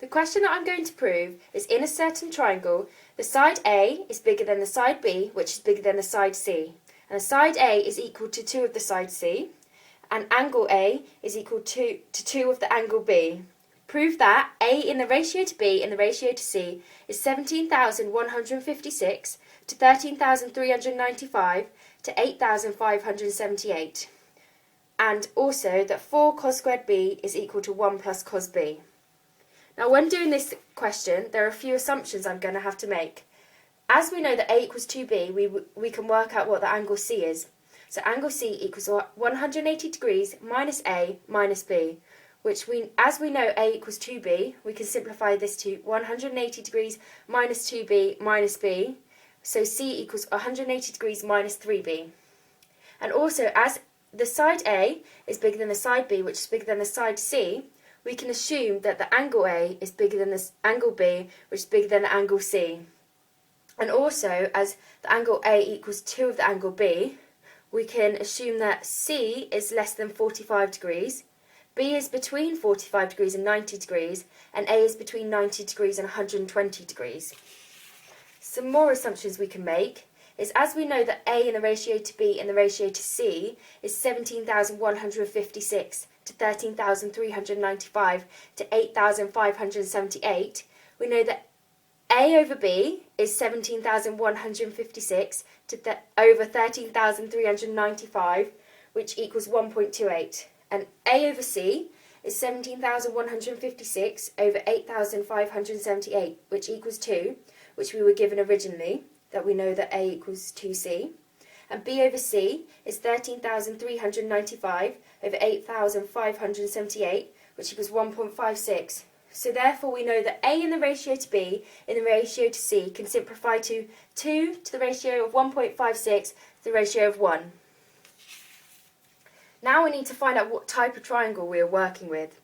The question that I'm going to prove is in a certain triangle, the side A is bigger than the side B, which is bigger than the side C. And the side A is equal to 2 of the side C, and angle A is equal to 2 of the angle B. Prove that A in the ratio to B in the ratio to C is 17,156 to 13,395 to 8,578. And also that 4 cos squared B is equal to 1 plus cos B. Now when doing this question, there are a few assumptions I'm going to have to make. As we know that A equals 2B, we can work out what the angle C is. So angle C equals 180 degrees minus A minus B, which as we know A equals 2B, we can simplify this to 180 degrees minus 2B minus B, so C equals 180 degrees minus 3B. And also, as the side A is bigger than the side B, which is bigger than the side C, we can assume that the angle A is bigger than the angle B, which is bigger than the angle C. And also, as the angle A equals 2 of the angle B, we can assume that C is less than 45 degrees, B is between 45 degrees and 90 degrees, and A is between 90 degrees and 120 degrees. Some more assumptions we can make is, as we know that A in the ratio to B in the ratio to C is 17,156 to 13,395 to 8,578, we know that A over B is 17,156 to over 13,395, which equals 1.28. And A over C is 17,156 over 8,578, which equals 2, which we were given originally, that we know that A equals 2C. And B over C is 13,395 over 8,578, which equals 1.56. So therefore we know that A in the ratio to B in the ratio to C can simplify to 2 to the ratio of 1.56 to the ratio of 1. Now we need to find out what type of triangle we are working with.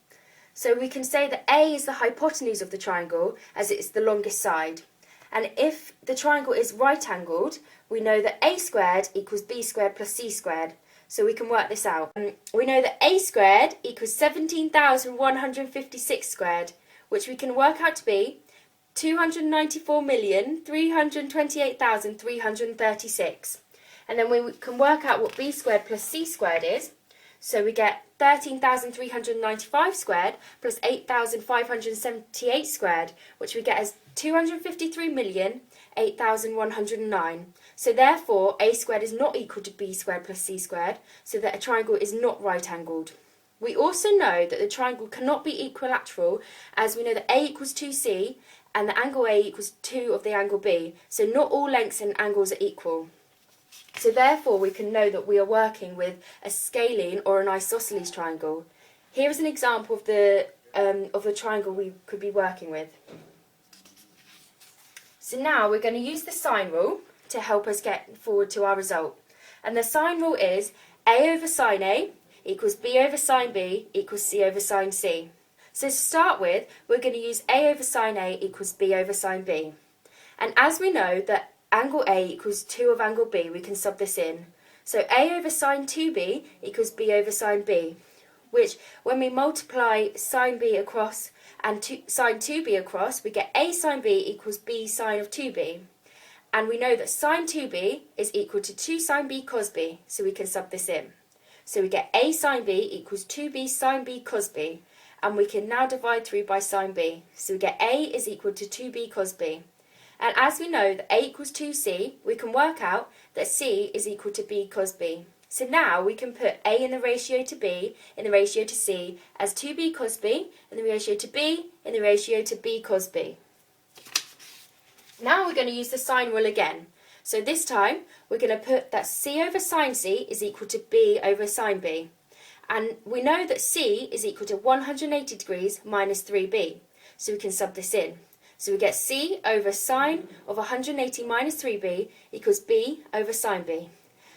So we can say that A is the hypotenuse of the triangle as it is the longest side. And if the triangle is right-angled, we know that A squared equals B squared plus C squared. So we can work this out. We know that A squared equals 17,156 squared, which we can work out to be 294,328,336. And then we can work out what B squared plus C squared is. So we get 13,395 squared plus 8,578 squared, which we get as 253,008,109. So therefore, A squared is not equal to B squared plus C squared, so that a triangle is not right-angled. We also know that the triangle cannot be equilateral, as we know that A equals 2C and the angle A equals 2 of the angle B, so not all lengths and angles are equal. So therefore we can know that we are working with a scalene or an isosceles triangle. Here is an example of the triangle we could be working with. So now we're going to use the sine rule to help us get forward to our result. And the sine rule is A over sine A equals B over sine B equals C over sine C. So to start with, we're going to use A over sine A equals B over sine B. And as we know that angle A equals 2 of angle B, we can sub this in. So A over sine 2B equals B over sine B, which when we multiply sine B across and sine 2B across, we get A sine B equals B sine of 2B. And we know that sine 2B is equal to 2 sine B cos B, so we can sub this in. So we get A sine B equals 2B sine B cos B, and we can now divide through by sine B. So we get A is equal to 2B cos B. And as we know that A equals 2C, we can work out that C is equal to B cos B. So now we can put A in the ratio to B in the ratio to C as 2B cos B in the ratio to B in the ratio to B cos B. Now we're going to use the sine rule again. So this time we're going to put that C over sine C is equal to B over sine B. And we know that C is equal to 180 degrees minus 3B. So we can sub this in. So we get C over sine of 180 minus 3B equals B over sine B.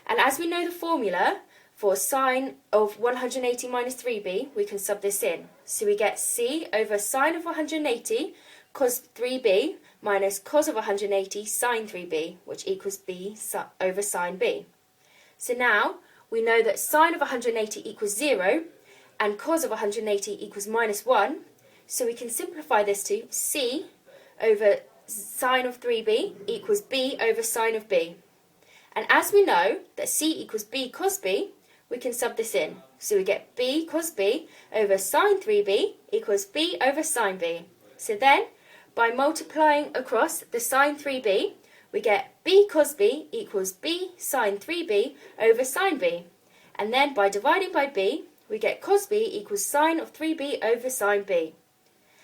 And as we know the formula for sine of 180 minus 3B, we can sub this in. So we get C over sine of 180 cos 3B minus cos of 180 sine 3B, which equals B over sine B. So now we know that sine of 180 equals 0 and cos of 180 equals minus 1. So we can simplify this to c over sine of 3b equals b over sine of b. And as we know that c equals b cos b, we can sub this in. So we get b cos b over sine 3b equals b over sine b. So then, by multiplying across the sine 3b, we get b cos b equals b sine 3b over sine b. And then by dividing by b, we get cos b equals sine of 3b over sine b.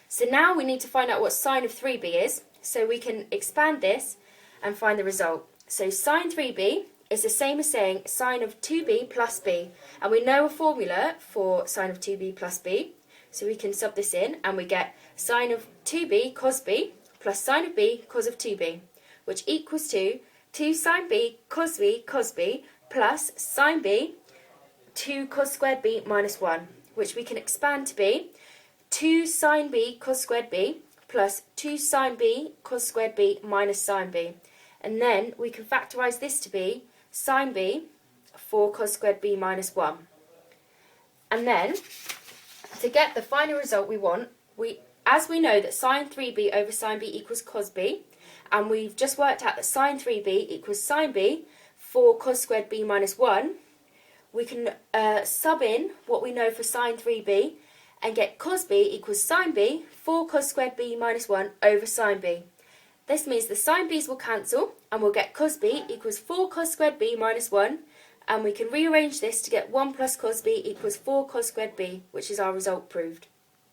So now we need to find out what sine of 3b is, so we can expand this and find the result. So sine 3b is the same as saying sine of 2b plus b, and we know a formula for sine of 2b plus b, so we can sub this in and we get sine of 2b cos b plus sine of b cos of 2b, which equals to 2 sine b cos b plus sine b 2 cos squared b minus 1, which we can expand to be 2 sine b cos squared b plus 2 sine b cos squared b minus sine b. And then we can factorise this to be sine b 4 cos squared b minus 1. And then, to get the final result we want, as we know that sine 3b over sine b equals cos b, and we've just worked out that sine 3b equals sine b 4 cos squared b minus 1, we can sub in what we know for sine 3b and get cos b equals sine b 4 cos squared b minus 1 over sine b. This means the sine b's will cancel and we'll get cos b equals 4 cos squared b minus 1, and we can rearrange this to get 1 plus cos b equals 4 cos squared b, which is our result proved.